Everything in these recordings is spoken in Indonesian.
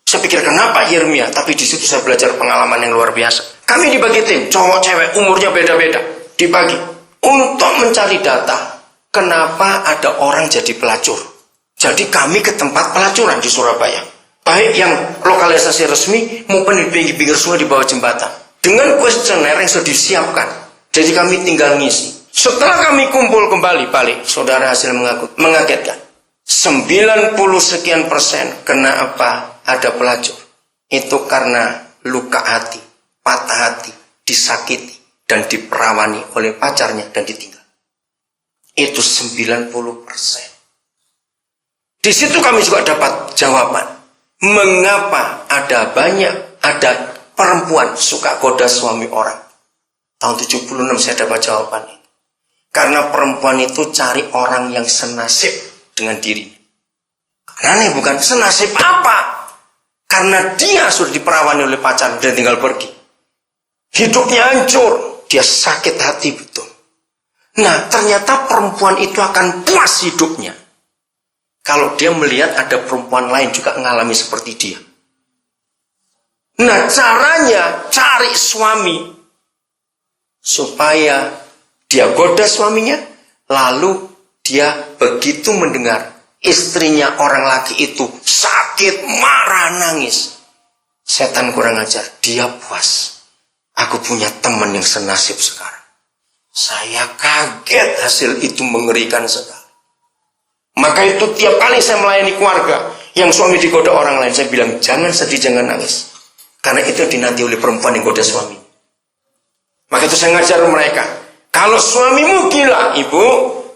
Saya pikir kenapa Yeremia, tapi di situ saya belajar pengalaman yang luar biasa. Kami dibagi tim, cowok cewek, umurnya beda-beda, dibagi untuk mencari data. Kenapa ada orang jadi pelacur? Jadi kami ke tempat pelacuran di Surabaya, baik yang lokalisasi resmi maupun di pinggir-pinggir sungai di bawah jembatan, dengan kuesioner yang sudah disiapkan. Jadi kami tinggal ngisi. Setelah kami kumpul kembali balik, saudara, hasil mengagetkan. 90 sekian persen kena apa? Ada pelacur. Itu karena luka hati, patah hati, disakiti, dan diperawani oleh pacarnya dan ditinggal. Itu 90%. Di situ kami juga dapat jawaban. Mengapa ada perempuan suka goda suami orang? Tahun 76 saya dapat jawaban itu. Karena perempuan itu cari orang yang senasib dengan dirinya. Aneh bukan? Senasib apa? Karena dia sudah diperawani oleh pacar dan tinggal pergi. Hidupnya hancur. Dia sakit hati betul. Nah, ternyata perempuan itu akan puas hidupnya kalau dia melihat ada perempuan lain juga mengalami seperti dia. Nah, caranya cari suami supaya dia goda suaminya, lalu dia begitu mendengar istrinya orang laki itu sakit, marah, nangis. Setan kurang ajar, dia puas. Aku punya teman yang senasib sekarang. Saya kaget, hasil itu mengerikan sekali. Maka itu tiap kali saya melayani keluarga yang suami digoda orang lain, saya bilang jangan sedih, jangan nangis. Karena itu dinanti oleh perempuan yang goda suami. Maka itu saya ngajar mereka, kalau suamimu gila, ibu,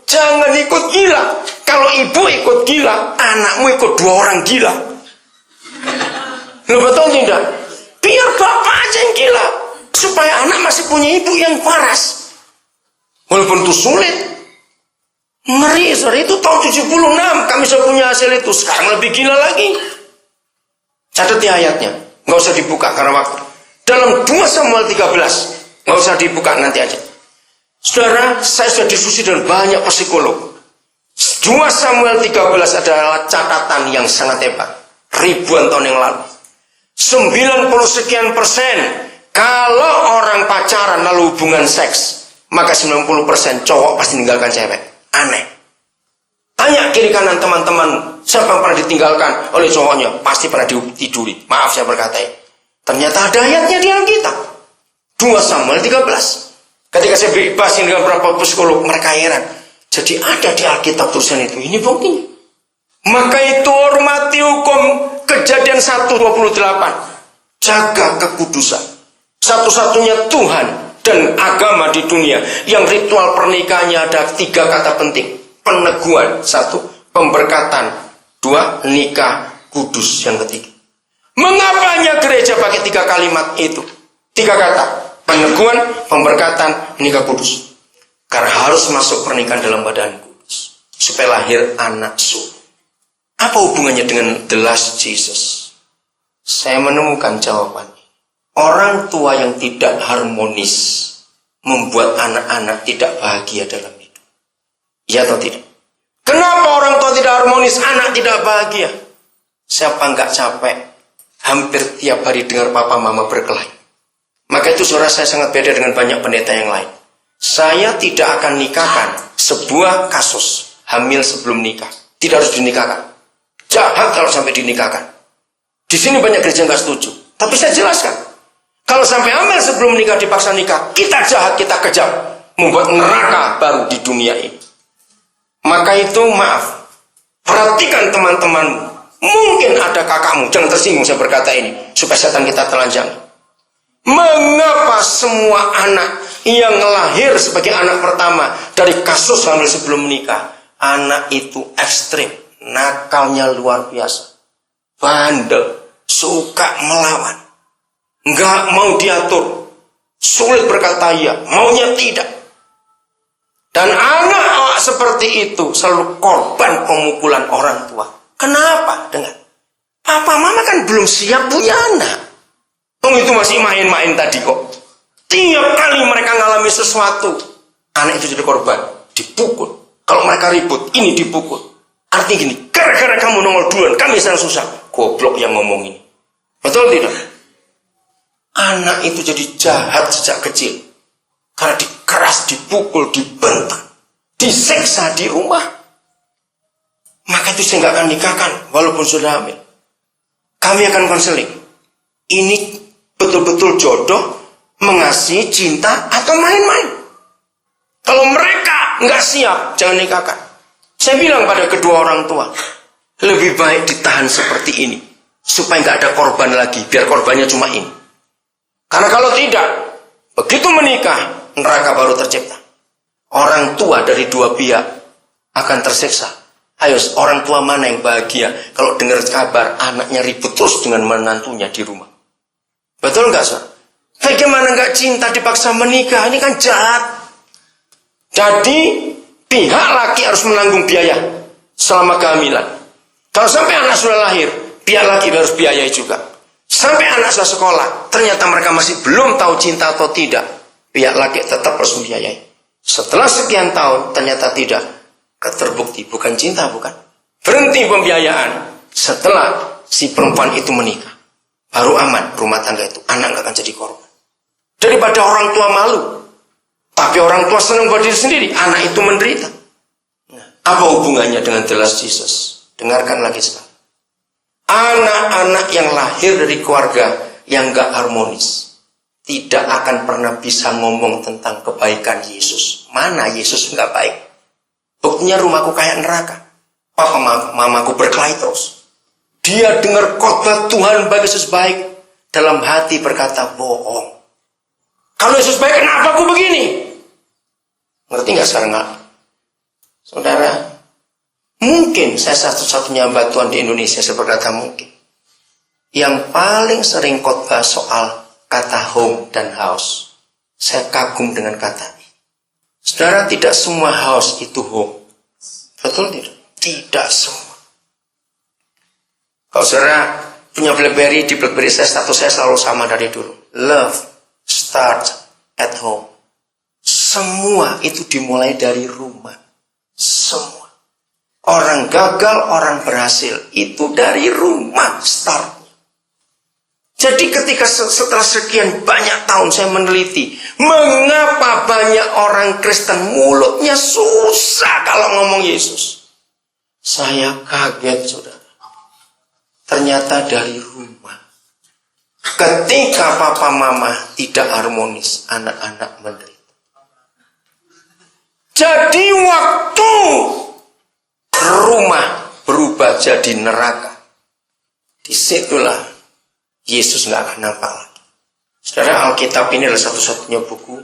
jangan ikut gila. Kalau ibu ikut gila, anakmu ikut 2 orang gila. Lo betul tidak? Biar bapak aja yang gila, supaya anak masih punya ibu yang waras. Walaupun itu sulit. Ngeri, sorry, itu tahun 76 kami sudah punya hasil itu. Sekarang lebih gila lagi. Catat ya ayatnya, nggak usah dibuka karena waktu. Dalam 2 Samuel 13, nggak usah dibuka, nanti aja. Saudara, saya sudah diskusi dengan banyak psikolog. 2 Samuel 13 adalah catatan yang sangat hebat. Ribuan tahun yang lalu. 90 sekian persen kalau orang pacaran lalu hubungan seks, maka 90% cowok pasti meninggalkan cewek. Aneh. Tanya kiri kanan teman-teman, siapa yang pernah ditinggalkan oleh cowoknya? Pasti pernah ditiduri. Maaf saya berkata ini. Ternyata ada ayatnya di Alkitab. 2 Samuel 13. Ketika saya bebasin dengan beberapa psikolog, mereka heran. Jadi ada di Alkitab tulisan itu. Ini buktinya. Maka itu hormati hukum Kejadian 1:28. Jaga kekudusan. Satu-satunya Tuhan dan agama di dunia yang ritual pernikahannya ada 3 kata penting. Peneguhan, 1. Pemberkatan, 2. Nikah kudus, yang ketiga. Mengapa hanya gereja pakai 3 kalimat itu? 3 kata. Peneguhan, pemberkatan, nikah kudus. Karena harus masuk pernikahan dalam badan kudus. Supaya lahir anak sulung. Apa hubungannya dengan the last Jesus? Saya menemukan jawabannya. Orang tua yang tidak harmonis membuat anak-anak tidak bahagia dalam hidup. Ya atau tidak? Kenapa orang tua tidak harmonis, anak tidak bahagia? Siapa nggak capek hampir tiap hari dengar papa mama berkelahi? Maka itu saudara, saya sangat beda dengan banyak pendeta yang lain. Saya tidak akan nikahkan sebuah kasus hamil sebelum nikah. Tidak harus dinikahkan. Jahat kalau sampai dinikahkan. Di sini banyak gereja nggak setuju. Tapi saya jelaskan. Kalau sampai hamil sebelum nikah dipaksa nikah, kita jahat, kita kejam. Membuat neraka baru di dunia ini. Maka itu maaf. Perhatikan teman-temanmu. Mungkin ada kakakmu. Jangan tersinggung saya berkata ini. Supaya setan kita telanjang. Mengapa semua anak yang lahir sebagai anak pertama dari kasus hamil sebelum menikah, anak itu ekstrim, nakalnya luar biasa, bandel, suka melawan, nggak mau diatur, sulit berkata iya, maunya tidak. Dan anak seperti itu selalu korban pemukulan orang tua. Kenapa? Dengan papa mama kan belum siap punya anak. Itu masih main-main tadi kok. Tiap kali mereka ngalami sesuatu, anak itu jadi korban, dipukul. Kalau mereka ribut, ini dipukul. Artinya gini, gara-gara kamu nongol duluan, kami sedang susah. Goblok yang ngomong ini. Betul tidak? Anak itu jadi jahat sejak kecil. Karena dikeras, dipukul, dibentak, disiksa di rumah. Maka itu saya nggak akan nikahkan walaupun sudah hamil. Kami akan konseling. Ini betul-betul jodoh, mengasihi, cinta, atau main-main. Kalau mereka nggak siap, jangan nikahkan. Saya bilang pada kedua orang tua, lebih baik ditahan seperti ini. Supaya nggak ada korban lagi, biar korbannya cuma ini. Karena kalau tidak, begitu menikah, neraka baru tercipta. Orang tua dari dua pihak akan tersiksa. Ayo, orang tua mana yang bahagia kalau dengar kabar anaknya ribut terus dengan menantunya di rumah? Betul nggak, Saudara? Bagaimana nggak cinta dipaksa menikah? Ini kan jahat. Jadi pihak laki harus menanggung biaya selama kehamilan. Kalau sampai anak sudah lahir, pihak laki harus biayai juga. Sampai anak sudah sekolah, ternyata mereka masih belum tahu cinta atau tidak, pihak laki tetap harus membiayai. Setelah sekian tahun, ternyata tidak, terbukti bukan cinta, bukan. Berhenti pembiayaan setelah si perempuan itu menikah. Baru aman rumah tangga itu, anak nggak akan jadi korban. Daripada orang tua malu, tapi orang tua senang buat diri sendiri, anak itu menderita. Nah, apa hubungannya dengan The Last Jesus? Dengarkan lagi sekarang. Anak-anak yang lahir dari keluarga yang gak harmonis tidak akan pernah bisa ngomong tentang kebaikan Yesus. Mana Yesus gak baik? Buktinya rumahku kayak neraka. Papa mamaku berkelahi terus. Dia dengar khotbah Tuhan bagi Yesus baik, dalam hati berkata bohong. Kalau Yesus baik, kenapa aku begini? Ngerti gak sekarang gak? Saudara, mungkin saya satu-satunya hamba Tuhan di Indonesia, saya berkata mungkin, yang paling sering khotbah soal kata home dan house. Saya kagum dengan kata ini. Saudara, tidak semua house itu home. Betul tidak? Tidak semua. Kalau saudara punya BlackBerry, di BlackBerry saya status saya selalu sama dari dulu. Love starts at home. Semua itu dimulai dari rumah. Semua. Orang gagal, orang berhasil, itu dari rumah startnya. Jadi ketika setelah sekian banyak tahun saya meneliti, mengapa banyak orang Kristen mulutnya susah kalau ngomong Yesus. Saya kaget, saudara. Ternyata dari rumah. Ketika papa mama tidak harmonis, anak-anak menderita. Jadi waktu rumah berubah jadi neraka, disitulah Yesus nggak akan nampak lagi. Saudara, Alkitab ini adalah satu-satunya buku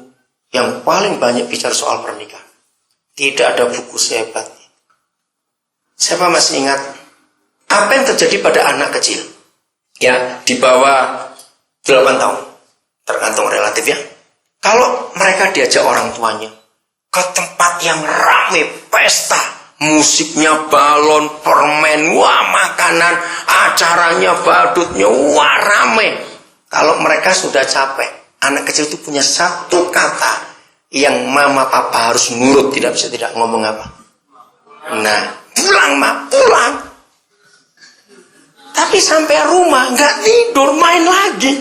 yang paling banyak bicara soal pernikahan. Tidak ada buku sehebat ini. Siapa masih ingat apa yang terjadi pada anak kecil? Ya, di bawah 8 tahun. Tergantung relatif ya. Kalau mereka diajak orang tuanya ke tempat yang ramai, pesta, musiknya balon, permen, wah makanan, acaranya, badutnya, wah rame. Kalau mereka sudah capek, anak kecil itu punya satu kata yang mama papa harus nurut, tidak bisa tidak ngomong apa. Nah, pulang mak, pulang. Tapi sampai rumah nggak tidur, main lagi.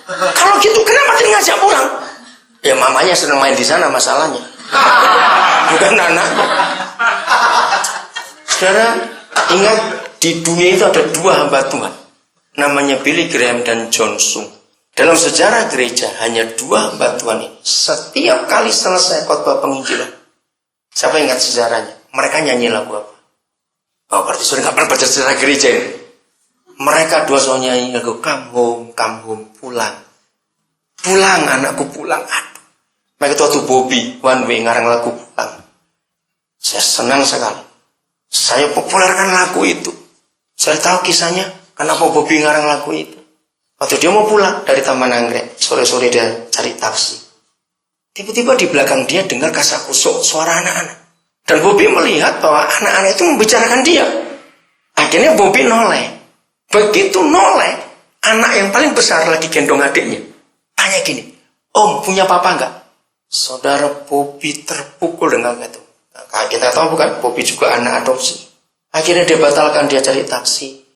Kalau gitu kenapa dia ngajak pulang? Ya mamanya sedang main di sana masalahnya. Bukan anak. Saudara, ingat di dunia itu ada dua hamba Tuhan. Namanya Billy Graham dan John Sung. Dalam sejarah gereja hanya dua hamba Tuhan ini. Setiap kali selesai khotbah penginjilan, siapa ingat sejarahnya? Mereka nyanyi lagu apa? Oh, berarti sudah nggak pernah baca sejarah gereja ini. Mereka dua soalnya nyanyi lagu come home, pulang. Pulang anakku, pulang. Aduh. Mereka itu waktu Bobby One Way ngarang lagu pulang. Saya senang sekali. Saya populerkan lagu itu. Saya tahu kisahnya, kenapa Bobby ngarang lagu itu. Waktu dia mau pulang dari Taman Anggrek, sore-sore dia cari taksi. Tiba-tiba di belakang dia dengar kasak-kusuk suara anak-anak. Dan Bobby melihat bahwa anak-anak itu membicarakan dia. Akhirnya Bobby noleh. Begitu noleh, anak yang paling besar lagi gendong adiknya. Tanya gini, Om punya papa enggak? Saudara, Bobby terpukul dengan itu. Nah, kita tahu bukan, Bobby juga anak adopsi. Akhirnya dia batalkan, dia cari taksi.